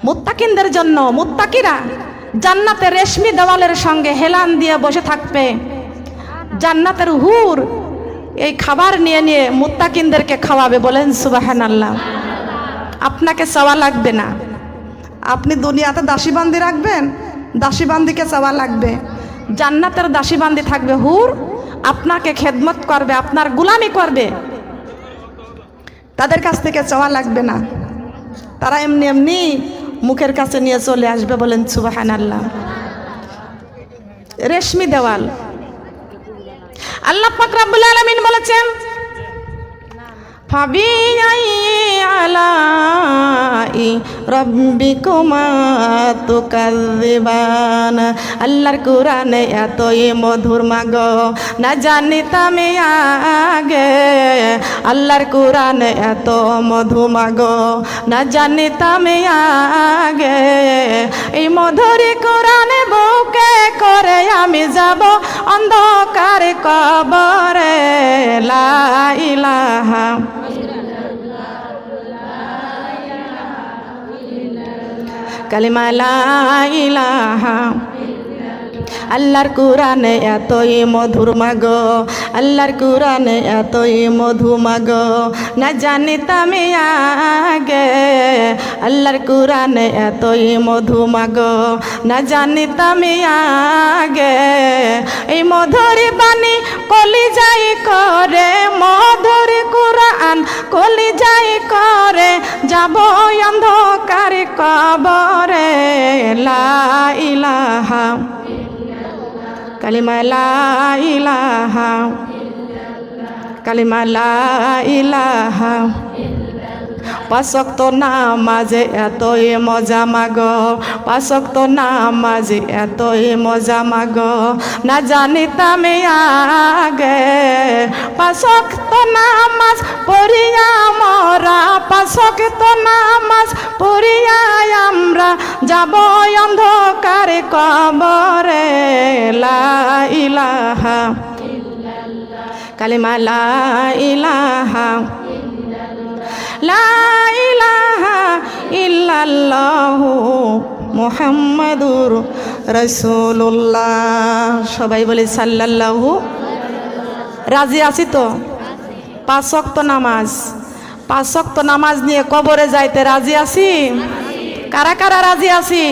মুত্তাকিনদের জন্য, মুত্তাকিরা জান্নাতের রেশমি দেওয়ালের সঙ্গে হেলান দিয়ে বসে থাকবে। জান্নাতের হুর এই খাবার নিয়ে নিয়ে মুত্তাকিনদেরকে খাওয়াবে। বলেন সুবহানাল্লাহ। আপনাকে চাওয়া লাগবে না। আপনি দুনিয়াতে দাসীবান্দি রাখবেন, দাসীবান্দিকে চাওয়া লাগবে। জান্নাতের দাসীবান্দি থাকবে হুর, আপনাকে খেদমত করবে, আপনার গোলামি করবে, তাদের কাছ থেকে চাওয়া লাগবে না। তারা এমনি এমনি মুখের কাছে নিয়ে চলে আসবে। বলেন সুবহানাল্লাহ। রেশমি দেওয়াল। আল্লাহ পাক রব্বুল আলামিন বলেছেন, ফাবিআইয়ি আলাই রাব্বিকুমা তুকাযযিবান। আল্লাহর কোরআনে এতই মধুর মাগো, না জানিতাম আগে। আল্লাহর কোরআনে এত মধু মাগো, না জানিতাম আগে। এই মধুর কোরআনে বুকে করে আমি যাব অন্ধকার কবরে। লা ইলাহা কালিমা লা ইলাহা। আল্লাহর কোরআনে এতই মধুর মাগো, আল্লাহর কোরআনে এতই মধু মাগো, না জানিতাম আগে। আল্লাহর কোরআনে এতই মধু মাগো, না জানিতাম আগে। এই মধুর বাণী কলিজাই করে, মধুর কোরআন কলিজাই করে, যাব অন্ধকার কবরে। লা ইলাহা কালিমা লা ইলাহা কালিমা লা ইলাহা। পাঁচ ওয়াক্ত নামাজে এতই মজা মাগো, পাঁচ ওয়াক্ত নামাজে এতই মজা মাগো, না জানিতাম আগে। পাঁচ ওয়াক্ত নামাজ পড়িয়া মোরা, পাঁচ ওয়াক্ত নামাজ পড়িয়া আমরা যাব অন্ধকার কবরে। লা ইলাহা কালিমা লা ইলাহা লা ইলাহা ইল্লাল্লাহু মুহাম্মাদুর রাসূলুল্লাহ। সবাই বলে সাল্লাল্লাহু। রাজি আছি তো? পাঁচ ওয়াক্ত নামাজ, পাঁচ ওয়াক্ত নামাজ নিয়ে কবরে যাইতে রাজি আছি? কারা কারা রাজি আছি?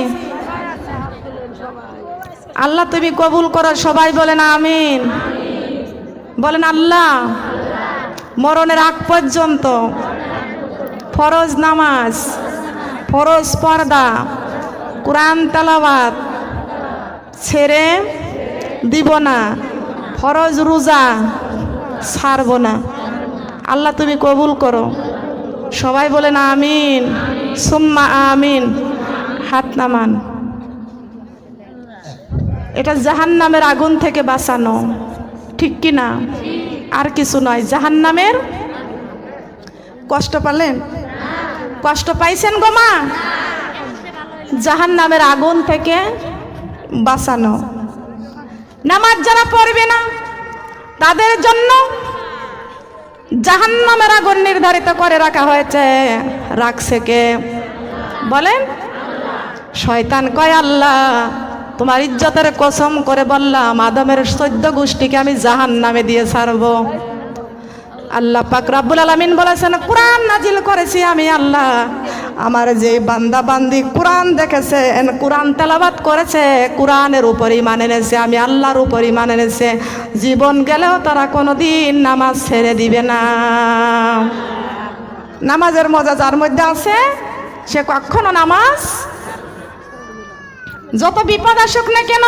আল্লাহ তুমি কবুল করো। সবাই বলেন আমিন। বলেন আল্লাহ মরণের আগ পর্যন্ত ফরজ নামাজ, ফরজ পর্দা, কোরআন তেলাওয়াত ছেড়ে দিব না, ফরজ রোজা ছাড়ব না। আল্লাহ তুমি কবুল করো। সবাই বলেন আমিন, সুম্মা আমিন। হাত নামান। এটা জাহান্নামের আগুন থেকে বাঁচানো, ঠিক কি না? আর কিছু নয়। জাহান্নামের কষ্ট পেলেন? কষ্ট পাইছেন গো মা? জাহান্নামের আগুন থেকে বাঁচানো। নামাজ যারা পড়বে না তাদের জন্য জাহান্নামের আগুন নির্ধারিত করে রাখা হয়েছে। রাখছে কে? বলেন। শয়তান কয় আল্লাহ তোমার ইজ্জতের কসম করে বললাম আদমের 14 গোষ্ঠীকে আমি জাহান্নামে দিয়ে ছাড়বো। আল্লাহ পাক রব্বুল আলামিন বলেছেন, কোরআন নাজিল করেছি আমি আল্লাহ। আমার যে বান্দা বান্দি কোরআন দেখেছে, কোরআন তেলাওয়াত করেছে, কোরআনের উপর ঈমান এনেছে, আমি আল্লাহর উপর ঈমান এনেছে, জীবন গেলেও তারা কোনোদিন নামাজ ছেড়ে দিবে না। নামাজের মজা যার মধ্যে আছে সে কখনো নামাজ, যত বিপদ আসুক না কেন,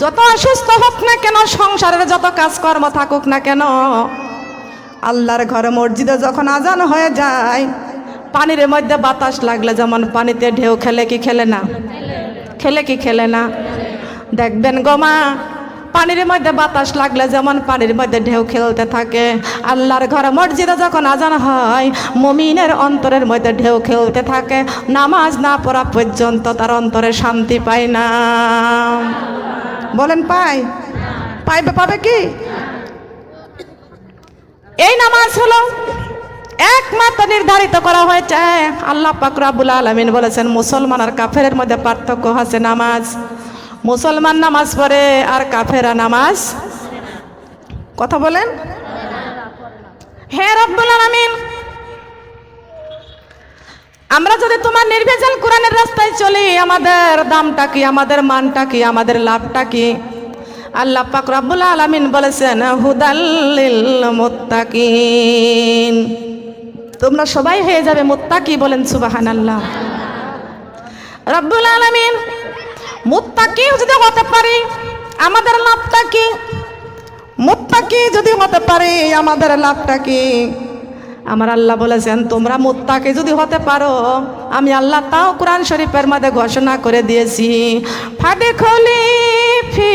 যত অসুস্থ হোক না কেন, সংসারের যত কাজকর্ম থাকুক না কেন, আল্লাহর ঘরে মসজিদে যখন আজান হয়ে যায়, পানির মধ্যে বাতাস লাগলে যেমন পানিতে ঢেউ খেলে কি খেলে না? খেলে কি খেলে না? দেখবেন গো মা, পানির মধ্যে বাতাস লাগলে যেমন পানির মধ্যে ঢেউ খেলতে থাকে, আল্লাহর ঘরে মসজিদে যখন আজান হয় মুমিনের অন্তরের মধ্যে ঢেউ খেলতে থাকে। নামাজ না পড়া পর্যন্ত তার অন্তরে শান্তি পায় না। বলেন পায়? পাইবে? পাবে কি? এই নামাজ হলো একমাত্র নির্ধারিত করা হয়েছে। আল্লাহ পাক রব্বুল আলামিন বলেছেন মুসলমান আর কাফেরের মধ্যে পার্থক্য আছে নামাজ। মুসলমান নামাজ পড়ে আর কাফেরা নামাজ, কথা বলেন। হে রব্বুল আলামিন, আমরা যদি তোমার নির্ভেজাল কোরআনের রাস্তায় চলি, আমাদের দামটা কি, আমাদের মানটা কি, আমাদের লাভটা কি? আল্লাহ পাক রব্বুল আলামিন বলেছেন হুদাল লিল মুত্তাকিন, তোমরা সবাই হয়ে যাবে মুত্তাকি। বলেন সুবহানাল্লাহ। রব্বুল আলামিন, মুত্তাকি যদি হতে পারি আমাদের লাভটা কি? মুত্তাকি যদি হতে পারি আমাদের লাভটা কি? আমার আল্লাহ বলেছেন তোমরা মুত্তাকি যদি হতে পারো, আমি আল্লাহ তাও কোরআন শরীফের মধ্যে ঘোষণা করে দিয়েছি, ফাদখুলি ফি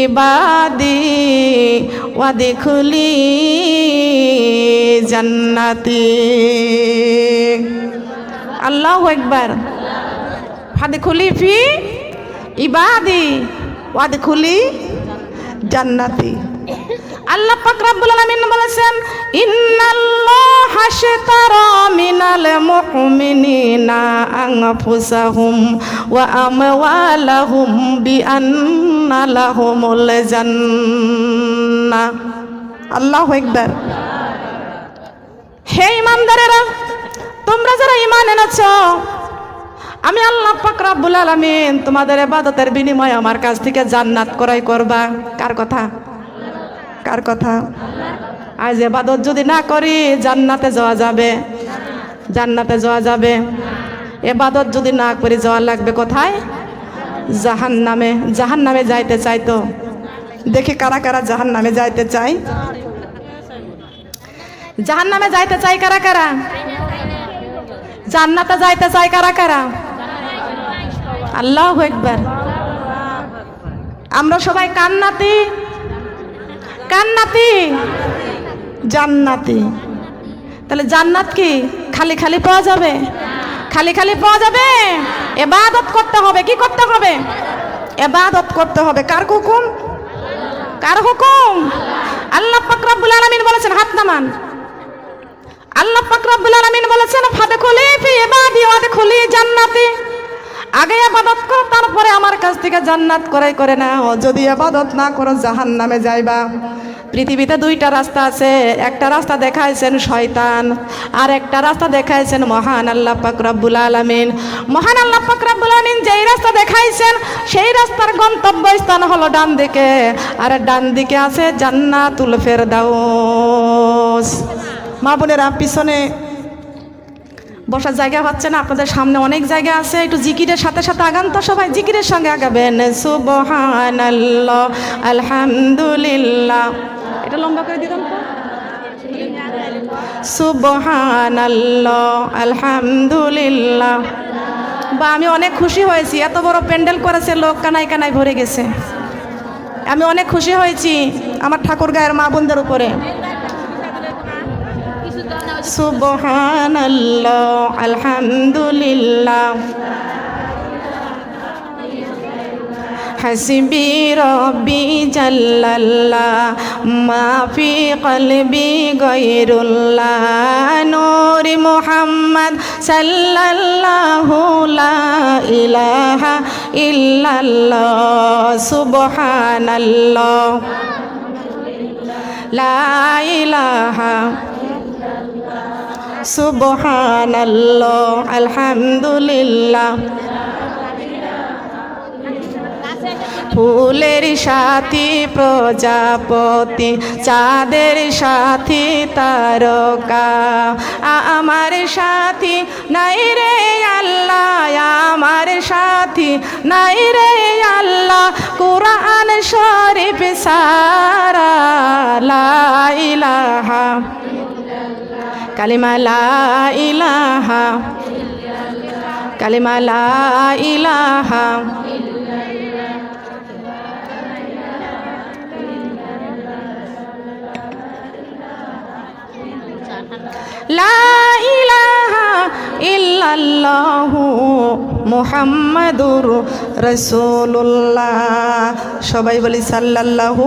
ইবাদি ওয়াদখুলি জান্নাতি। আল্লাহু আকবার। ফাদখুলি ফি ইবাদি ওয়াদখুলি জান্নাতি। আল্লাহ পাক রব্বুল আলামিন বলেছেন ইন্নাল্লাহা আশতারা মিনাল মুমিনিনা আনফুসাহুম ওয়া আমওয়ালাহুম বিআন্না লাহুমুল জান্নাহ। আল্লাহু আকবার। হে ঈমানদারেরা, তোমরা যারা ঈমান এনেছো, আমি আল্লাহ পাক রব্বুল আলামিন তোমাদের ইবাদতের বিনিময়ে আমার কাছ থেকে জান্নাত ক্রয় করবা। কার কথা? কার কথা? আজ ইবাদত যদি না করি জান্নাতে যাওয়া যাবে, জান্নাতে যাওয়া যাবে। ইবাদত যদি না করি যাওয়া লাগবে কোথায়? জাহান্নামে। জাহান্নামে যাইতে চাই তো দেখি কারা কারা জাহান্নামে যাইতে চাই? জাহান্নামে যাইতে চাই কারা কারা? জান্নাতে যাইতে চাই কারা কারা? আল্লাহু আকবার। আমরা সবাই কান্নাতি, কান্নাতি, জান্নাতি। তাহলে জান্নাত কি খালি খালি পাওয়া যাবে? খালি খালি পাওয়া যাবে? ইবাদত করতে হবে। কি করতে হবে? ইবাদত করতে হবে। কার হুকুম? কার হুকুম? আল্লাহ পাক রব্বুল আলামিন বলেছেন, হাত নামান। আল্লাহ পাক রব্বুল আলামিন বলেছেন ফাদখুলি ফি ইবাদি ওয়াদখুলি জান্নাতি। আগে ইবাদত করো, তারপরে আমার কাছ থেকে জান্নাত ক্রয় করে নাও। যদি ইবাদত না করো জাহান্নামে যাইবা। পৃথিবীতে দুইটা রাস্তা আছে। একটা রাস্তা দেখাইছেন শয়তান, আর একটা রাস্তা দেখাইছেন মহান আল্লাহ পাক রব্বুল আলামিন। মহান আল্লাহ পাক রব্বুল আলামিন যেই রাস্তা দেখাইছেন সেই রাস্তার গন্তব্যস্থান হলো ডান দিকে, আর ডান দিকে আছে জান্নাতুল ফেরদাউস। মা বোনেরা, পিছনে বসার জায়গা হচ্ছে না, আপনাদের সামনে অনেক জায়গা আছে। একটু জিকিরের সাথে সাথে আগান তো, সবাই জিকিরের সঙ্গে আগাবেন। সুবহানাল্লাহ, আলহামদুলিল্লাহ। এটা লম্বা করে দিলাম তো। সুবহানাল্লাহ, আলহামদুলিল্লাহ। বা আমি অনেক খুশি হয়েছি, এত বড় প্যান্ডেল করেছে, লোক কানায় কানায় ভরে গেছে। আমি অনেক খুশি হয়েছি আমার ঠাকুর গায়ের মা বোনদের উপরে। সুবহানাল্লাহ, আলহামদুলিল্লাহ। হাসবি রব্বি জাল্লাল্লাহ মা ফি কলবি গায়রুল্লাহ নূরি মুহাম্মদ সাল্লাল্লাহু লা ইলাহা ইল্লাল্লাহ। সুবহানাল্লাহ, লা ইলাহা, সুবহানাল্লাহ, আলহামদুলিল্লাহ। ফুলের সাথী প্রজাপতি, চাঁদের সাথী তারকা, আমার সাথী নাই রে আল্লাহ, আমার সাথী নাই রে আল্লাহ, কুরআন শরীফ সারা। লা ইলাহা, কালিমা লা ইলাহা, কালিমা লা ইলাহা, লা ইলাহা ইল্লাল্লাহু মুহাম্মাদুর রাসূলুল্লাহ। সবাই বলি সাল্লাল্লাহু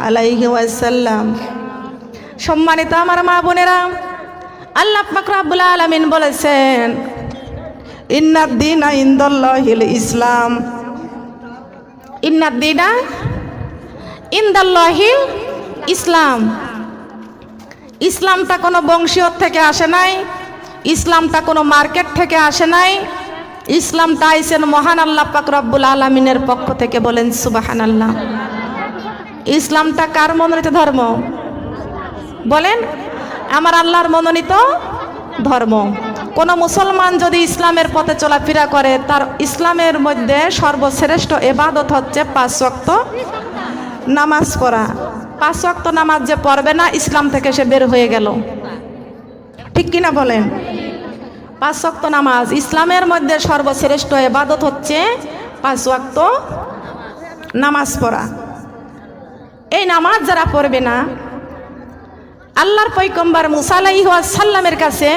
আলাইহি ওয়াসাল্লাম। সম্মানিত আমার মা বোনেরা, আল্লাহ পাক রব্বুল আলামিন বলেছেন ইন্নাদ দীনা ইনদাল্লাহিল ইসলাম, ইন্নাদ দীনা ইনদাল্লাহিল ইসলাম। ইসলামটা কোনো বংশীয় থেকে আসে নাই, ইসলামটা কোনো মার্কেট থেকে আসে নাই, ইসলামটা আইছেন মহান আল্লাহ পাক রব্বুল আলামিনের পক্ষ থেকে। বলেন সুবহানাল্লাহ। ইসলামটা কার মনোনীত ধর্ম? বলেন, আমার আল্লাহর মনোনীত ধর্ম। কোন মুসলমান যদি ইসলামের পথে চলাফেরা করে, তার ইসলামের মধ্যে সর্বশ্রেষ্ঠ ইবাদত হচ্ছে 5 ওয়াক্ত নামাজ পড়া। 5 ওয়াক্ত নামাজ যে পড়বে না, ইসলাম থেকে সে বের হয়ে গেল। ঠিক কিনা বলেন? 5 ওয়াক্ত নামাজ, ইসলামের মধ্যে সর্বশ্রেষ্ঠ ইবাদত হচ্ছে 5 ওয়াক্ত নামাজ পড়া। এই নামাজ যারা পড়বে না, আল্লাহর পয়গম্বর মুসা আলাইহিস সালামের কাছে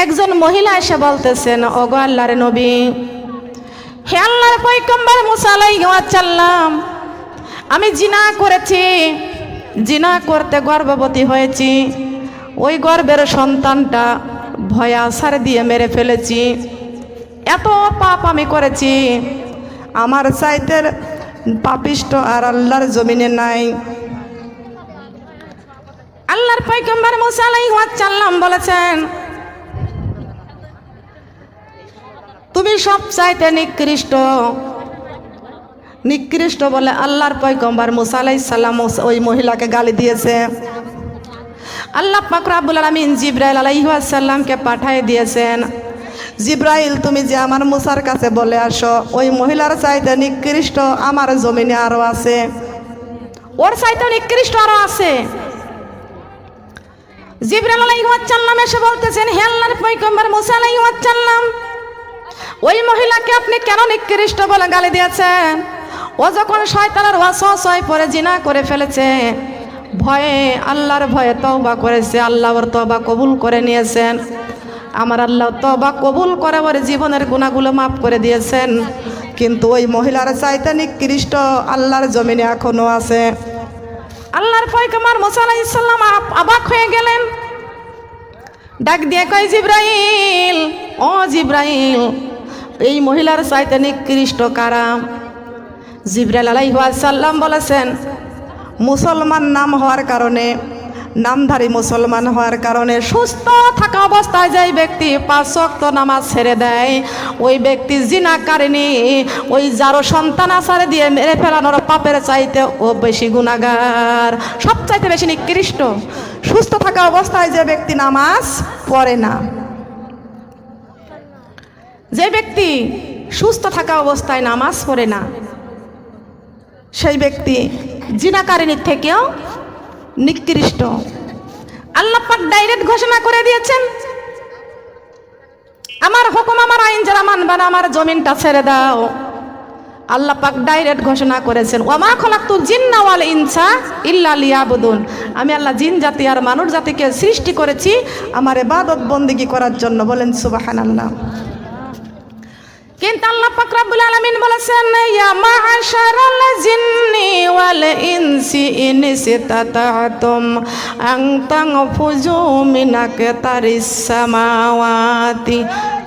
একজন মহিলা এসে বলতেছেন, ওগো আল্লাহর নবী, হে আল্লাহর পয়গম্বর মুসা আলাইহিস সালাম, আমি জিনা করেছি, জিনা করতে গর্ভবতী হয়েছি, ওই গর্ভের সন্তানটা ভয়ে আছাড় দিয়ে মেরে ফেলেছি, এত পাপ আমি করেছি, আমার চাইতে পাপিষ্ট আর আল্লাহর জমিনে নাই। আল্লাহর পয়গম্বর মুসা আলাইহিস সালাম বলেছেন, তুমি সব চাইতে নিকৃষ্ট। নিকৃষ্ট বলে আল্লাহর পয়গম্বর মুসা আলাইহিস সালাম ওই মহিলাকে গালি দিয়েছে। আল্লাহ পাক রব্বুল আলামিন জিবরাইল আলাইহিস সালামকে পাঠিয়ে দিয়েছেন, জিবরাইল তুমি যে আমার মুসার কাছে বলে আসো, ওই মহিলার চাইতে নিকৃষ্ট আমার জমিনে আরো আছে, ওর চাইতে নিকৃষ্ট আরো আছে। জিবরাইল আলাইহিস সালাম এসে বলতেছেন, হে আল্লাহর পয়গম্বর মুসা আলাইহিস সালাম, ওই মহিলাকে আপনি কেন নিকৃষ্ট বলে গালি দিয়েছেন? ও যখন শয়তানের ওয়াসওয়াসায় পড়ে জিনা করে ফেলেছে, ভয়ে আল্লাহর ভয়ে তওবা করেছে, আল্লাহ ওর তওবা কবুল করে নিয়েছেন। আমার আল্লাহ তওবা কবুল করে ওর জীবনের গুনাহগুলো মাফ করে দিয়েছেন। কিন্তু ওই মহিলার চাইতে নিকৃষ্ট আল্লাহর জমিনে এখনো আছে। আল্লাহর পয়গম্বর মুসা আলাইহিস সালাম অবাক হয়ে গেলেন, ডাক দিয়ে কয়, জিবরাইল, ও জিবরাইল, এই মহিলার চাইতে নিকৃষ্ট কারা? জিবরাইল আলাইহিস সালাম বলেছেন, মুসলমান নাম হওয়ার কারণে, নামধারী মুসলমান হওয়ার কারণে সুস্থ থাকা অবস্থায় যেই ব্যক্তি 5 ওয়াক্ত নামাজ ছেড়ে দেয়, ওই ব্যক্তি জিনাকারিনী, ওই যারও সন্তান আছাড় দিয়ে মেরে ফেলানোর পাপের চাইতে ও বেশি গুনাহগার, সব চাইতে বেশি নিকৃষ্ট। সুস্থ থাকা অবস্থায় যে ব্যক্তি নামাজ পড়ে না, যে ব্যক্তি সুস্থ থাকা অবস্থায় নামাজ পড়ে না, সেই ব্যক্তি জিনাকারিনীর থেকেও নিকৃষ্ট। আল্লাহ পাক ডাইরেক্ট ঘোষণা করে দিয়েছেন, আমার হুকুম আমার আইন যারা মানবে না, আমার জমিনটা ছেড়ে দাও। আল্লাহ পাক ডাইরেক্ট ঘোষণা করেছেন, ওয়ামা খলাকতুল জিন্না ওয়াল ইনসা ইল্লা লিয়াবুদুন, আমি আল্লাহ জিন জাতি আর মানুষ জাতিকে সৃষ্টি করেছি আমার ইবাদত বন্দেগী করার জন্য। বলেন সুবহানাল্লাহ। কিন্তু আল্লাহ পাক রব্বুল আলামিন বলেছেন, ইয়া মা'শারাল জিন্নি ওয়াল ইনসি ইন ইসতাতা'তুম আন তানফুযু মিন আকতারিস সামাওয়াতি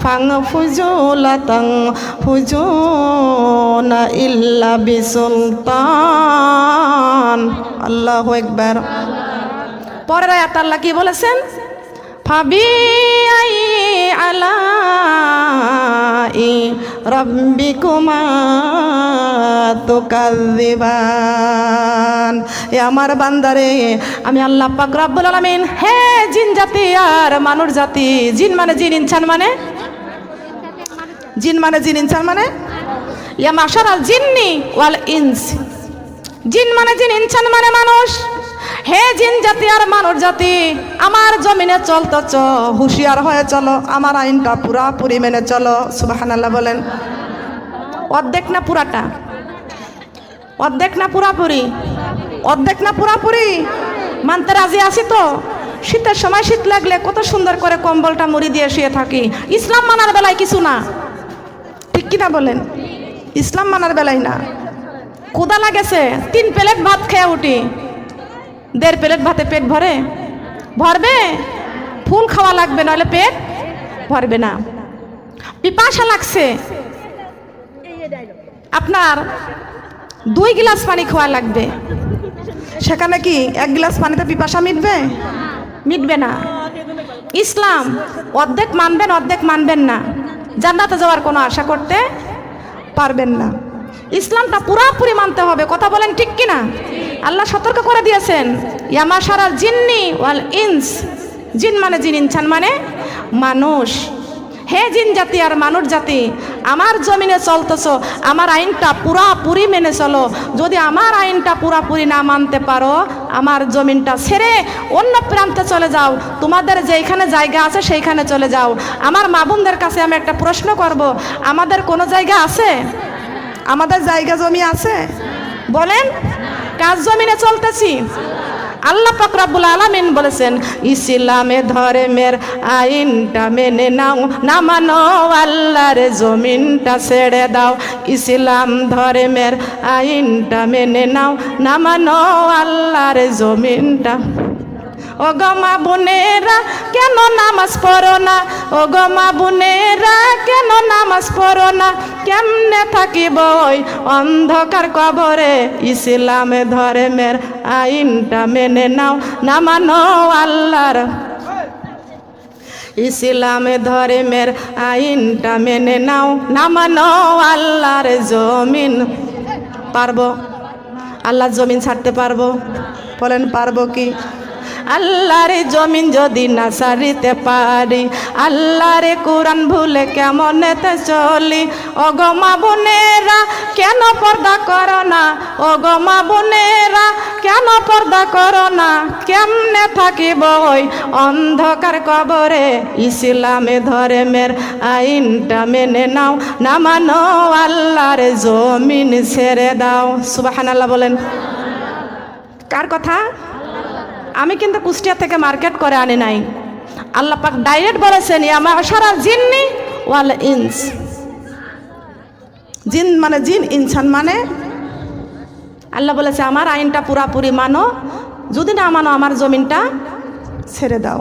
ফানফুযু লা তানফুযুনা ইল্লা বিসুলতান। আল্লাহু আকবার। পরের আয়াত আল্লাহ কি বলেছেন? ফাবিআই আলাই রাব্বিকুমা তুকাযযিবান। এ আমার বান্দারে, আমি আল্লাহ পাক রব্বুল আলামিন, হে জিন জাতি আর মানুষ জাতি, জিন মানে জিন, ইনসান মানে জিন, মানে জিন, ইনসান মানে ইয়া মাশারাল জিন্নি ওয়াল ইনস, জিন মানে জিন, ইনসান মানে মানুষ। হে জিন জাতি আর মানুষ জাতি, আমার জমিনে চলতেছ, হুঁশিয়ার হয়ে চলো, আমার আইনটা পুরাপুরি মেনে চলো। সুবহানাল্লাহ বলেন। অর্ধেক না পুরাটা? অর্ধেক না পুরাপুরি? অর্ধেক না পুরাপুরি? মানতে রাজি আছি তো? শীতের সময় শীত লাগলে কত সুন্দর করে কম্বলটা মুড়ি দিয়ে শুয়ে থাকি, ইসলাম মানার বেলায় কিছু না। ঠিক কিনা বলেন? ইসলাম মানার বেলায় না। ক্ষুধা লাগেছে, 3 প্লেট ভাত খেয়ে উঠি, 1.5 প্লেট ভাতে পেট ভরে? ভরবে? ফুল খাওয়া লাগবে, নাহলে পেট ভরবে না। পিপাসা লাগছে, আপনার 2 গ্লাস পানি খাওয়া লাগবে। সেখানে কি 1 গ্লাস পানিতে পিপাসা মিটবে? মিটবে না। ইসলাম অর্ধেক মানবেন, অর্ধেক মানবেন না, জান্নাতে যাওয়ার কোনো আশা করতে পারবেন না। ইসলামটা পুরোপুরি মানতে হবে। কথা বলেন ঠিক কিনা? আল্লাহ সতর্ক করে দিয়েছেন, ইয়া মাশারাল জিন্নি ওয়াল ইনস, জিন মানে জিন, ইনসান মানে মানুষ। হে জিন জাতি আর মানুষ জাতি, আমার জমিনে চলতেছ, আমার আইনটা পুরাপুরি মেনে চলো। যদি আমার আইনটা পুরাপুরি না মানতে পারো, আমার জমিনটা ছেড়ে অন্য প্রান্তে চলে যাও, তোমাদের যেখানে জায়গা আছে সেইখানে চলে যাও। আমার মা বোনদের কাছে আমি একটা প্রশ্ন করব, আমাদের কোনো জায়গা আছে? আমাদের জায়গা জমি আছে? বলেন, কার জমিনে চলতেছি? আল্লাহ পাক রব্বুল আলামিন বলেছেন, ইসলামে ধর্মের আইনটা মেনে নাও, না মানো আল্লাহর জমিনটা ছেড়ে দাও। ইসলাম ধর্মের আইনটা মেনে নাও, না মানো আল্লাহর জমিনটা। ও গো মা বোনেরা কেন নামাজ পড়ো না? ও গো মা বোনেরা কেন নামাজ পড়ো না? কেমনে থাকিব ওই অন্ধকার কবরে? ইসলাম ধর্মের আইনটা মেনে নাও, না মানো আল্লাহর। ইসলাম ধর্মের আইনটা মেনে নাও, না মানো আল্লাহর জমিন। পারবো? আল্লাহর জমিন ছাড়তে পারবো? বলেন পারবো কি? আল্লাহর জমিন যদি না ছাড়িতে পারি, আল্লাহর কোরআন ভুলে কেমনেতে চলি? ও গো মা বোনেরা কেন পর্দা করো না? ও গো মা বোনেরা কেন পর্দা করো না? কেমনে থাকিব ওই অন্ধকার কবরে? ইসলামে ধর্মের আইনটা মেনে নাও, না মানো আল্লাহর জমিন ছেড়ে দাও। সুবহানাল্লাহ বলেন। কার কথা? আমি কিন্তু কুষ্টিয়া থেকে মার্কেট করে আনি নাই। আল্লাহ পাক ডাইরেক্ট বলেছেন, ইয়া মাশারাল জিন্নি ওয়াল ইনস। জিন মানে জিন, ইনসান মানে। আল্লাহ বলেছে আমার আইনটা পুরাপুরি মানো, যদি না মানো আমার জমিনটা ছেড়ে দাও।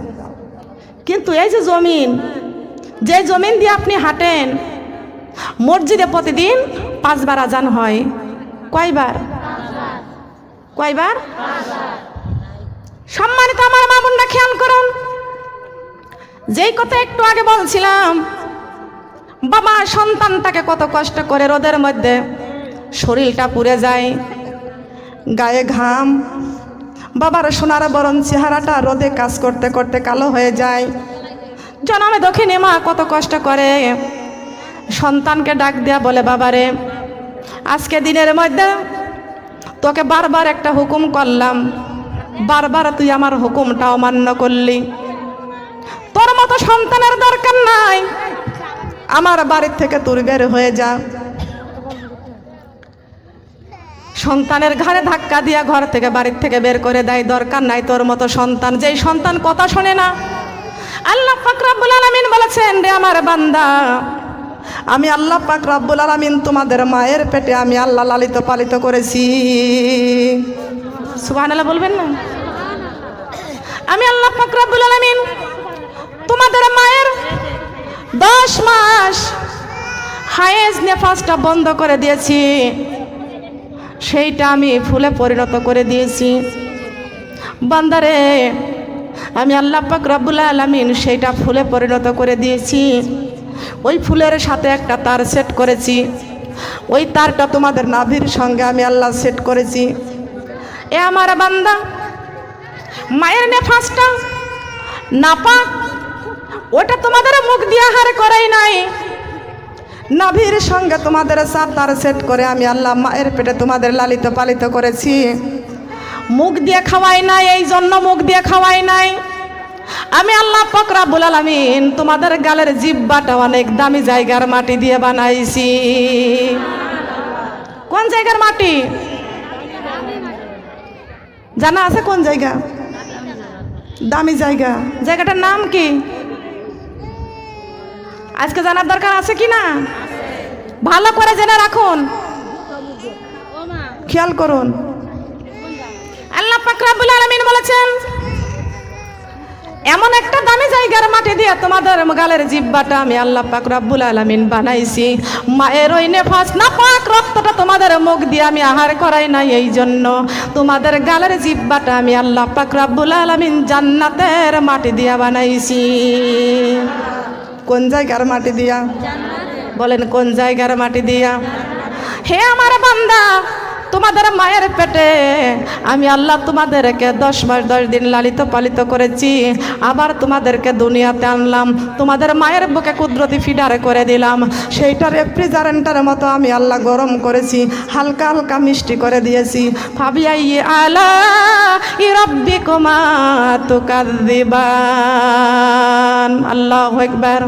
কিন্তু এই যে জমিন, যে জমিন দিয়ে আপনি হাঁটেন, মসজিদে প্রতিদিন 5 বার আজান হয়। কয়বার? কয়বার? সম্মানিত আমার মা বোনরা খেয়াল করুন, যেই কথা একটু আগে বলছিলাম, বাবা সন্তানটাকে কত কষ্ট করে রোদের মধ্যে, শরীরটা পুড়ে যায়, গায়ে ঘাম, বাবার সোনার বরণ চেহারাটা রোদে কাজ করতে করতে কালো হয়ে যায়। জনমে দক্ষিণে মা কত কষ্ট করে সন্তানকে ডাক দেয়া বলে, বাবারে আজকে দিনের মধ্যে তোকে বারবার একটা হুকুম করলাম, বারবার তুই আমার হুকুমটা অমান্য করলি। তোর মতো সন্তানের দরকার নাই, আমার বাড়ির থেকে তুই বের হয়ে যা। সন্তানের ঘাড়ে ধাক্কা দিয়া ঘর থেকে, বাড়ির থেকে বের করে দেয়। দরকার নাই তোর মতো সন্তান, যেই সন্তান কথা শোনে না। আল্লাহ পাক রব্বুল আলামিন বলেছেন, রে আমার বান্দা, আমি আল্লাহ পাক রব্বুল আলামিন তোমাদের মায়ের পেটে আমি আল্লাহ লালিত পালিত করেছি। সুবহানাল্লাহ বলবেন না? আমি আল্লাহ পাক রব্বুল আলামিন তোমাদের মায়ের 10 মাস হায়েজ নেফাসটা বন্ধ করে দিয়েছি, সেইটা আমি ফুলে পরিণত করে দিয়েছি। বান্দারে আমি আল্লাহ পাক রব্বুল আলামিন সেইটা ফুলে পরিণত করে দিয়েছি। ওই ফুলের সাথে একটা তার সেট করেছি, ওই তারটা তোমাদের নাভির সঙ্গে আমি আল্লাহ সেট করেছি। এ আমার বান্দা, মায়ের নেফাসটা নাপাক, ওটা তোমাদের মুখ দিয়ে আহার করাই নাই, নাভির সঙ্গে তোমাদের তার সেট করে আমি আল্লাহ মায়ের পেটে তোমাদের লালিত পালিত করেছি। মুখ দিয়ে খাওয়াই নাই, এই জন্য মুখ দিয়ে খাওয়াই নাই। আমি আল্লাহ পাক রব্বুল আলামিন তোমাদের গালের জিহ্বাটা অনেক দামি জায়গার মাটি দিয়ে বানাইছি। কোন জায়গার মাটি জানা আছে? কোন জায়গা? দামি জায়গা। জায়গাটার নাম কি আজকে জানার দরকার আছে কি না? ভালো করে জেনে রাখুন, খেয়াল করুন। আল্লাহ পাক রব্বুল আলামিন বলেছেন, এমন একটা দামি জায়গার মাটি দিয়ে তোমাদের গালের জিহ্বাটা আমি আল্লাহ পাক রব্বুল আলামিন বানাইছি। মায়ের ওই নেফাস নাপাক রক্তটা তোমাদের মুখ দিয়ে আমি আহার করাই নাই, এই জন্য তোমাদের গালের জিহ্বাটা আমি আল্লাহ পাক রব্বুল আলামিন জান্নাতের মাটি দিয়া বানাইছি। কোন জায়গার মাটি দিয়া? বলেন কোন জায়গার মাটি দিয়া? হে আমার বান্দা, তোমাদের মায়ের পেটে আমি আল্লাহ তোমাদেরকে 10 মাস 10 দিন লালিত পালিত করেছি, আবার তোমাদেরকে দুনিয়াতে আনলাম, তোমাদের মায়ের বুকে কুদরতি ফিডার করে দিলাম, সেইটা রেফ্রিজারেন্টের মতো আমি আল্লাহ গরম করেছি, হালকা হালকা মিষ্টি করে দিয়েছি। ফাবিয়াই আলা রাব্বিকুমা তুকাযযিবান। আল্লাহু আকবার।